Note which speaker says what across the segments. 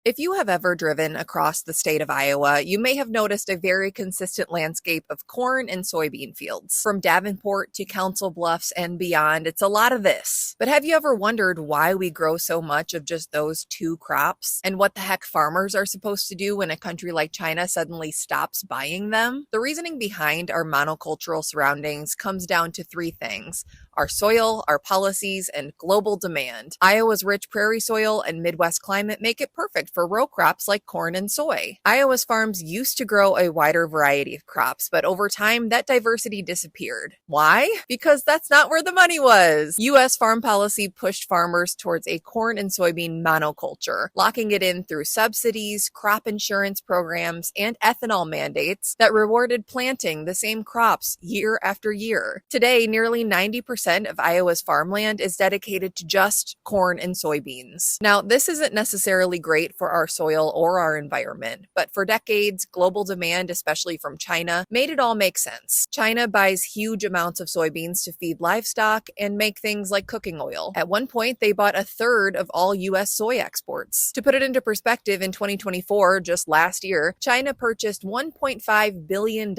Speaker 1: If you have ever driven across the state of Iowa, you may have noticed a very consistent landscape of corn and soybean fields. From Davenport to Council Bluffs and beyond, it's a lot of this. But have you ever wondered why we grow so much of just those two crops? And what the heck farmers are supposed to do when a country like China suddenly stops buying them? The reasoning behind our monocultural surroundings comes down to three things: our soil, our policies, and global demand. Iowa's rich prairie soil and Midwest climate make it perfect for row crops like corn and soy. Iowa's farms used to grow a wider variety of crops, but over time that diversity disappeared. Why? Because that's not where the money was. U.S. farm policy pushed farmers towards a corn and soybean monoculture, locking it in through subsidies, crop insurance programs, and ethanol mandates that rewarded planting the same crops year after year. Today, nearly 90% of Iowa's farmland is dedicated to just corn and soybeans. Now, this isn't necessarily great for our soil or our environment, but for decades, global demand, especially from China, made it all make sense. China buys huge amounts of soybeans to feed livestock and make things like cooking oil. At one point, they bought a third of all U.S. soy exports. To put it into perspective, in 2024, just last year, China purchased $1.5 billion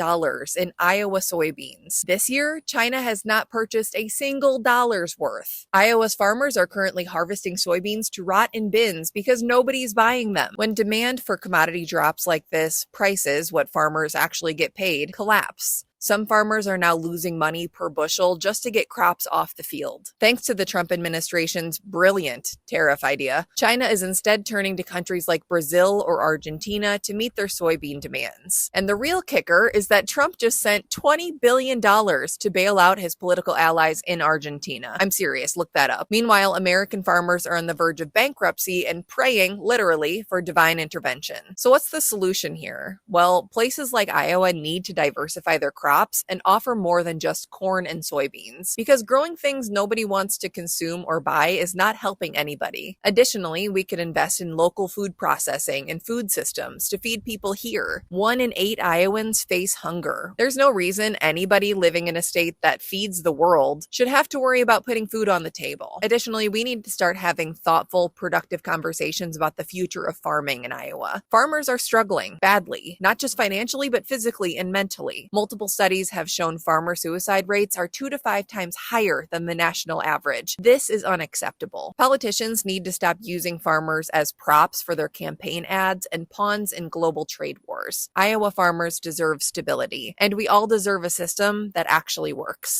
Speaker 1: in Iowa soybeans. This year, China has not purchased a single dollar's worth. Iowa's farmers are currently harvesting soybeans to rot in bins because nobody's buying them. When demand for commodity drops like this, prices, what farmers actually get paid, collapse. Some farmers are now losing money per bushel just to get crops off the field. Thanks to the Trump administration's brilliant tariff idea, China is instead turning to countries like Brazil or Argentina to meet their soybean demands. And the real kicker is that Trump just sent $20 billion to bail out his political allies in Argentina. I'm serious, look that up. Meanwhile, American farmers are on the verge of bankruptcy and praying, literally, for divine intervention. So what's the solution here? Well, places like Iowa need to diversify their crops and offer more than just corn and soybeans, because growing things nobody wants to consume or buy is not helping anybody. Additionally, we could invest in local food processing and food systems to feed people here. 1 in 8 Iowans face hunger. There's no reason anybody living in a state that feeds the world should have to worry about putting food on the table. Additionally, we need to start having thoughtful, productive conversations about the future of farming in Iowa. Farmers are struggling badly, not just financially, but physically and mentally. Multiple studies have shown farmer suicide rates are 2 to 5 times higher than the national average. This is unacceptable. Politicians need to stop using farmers as props for their campaign ads and pawns in global trade wars. Iowa farmers deserve stability, and we all deserve a system that actually works.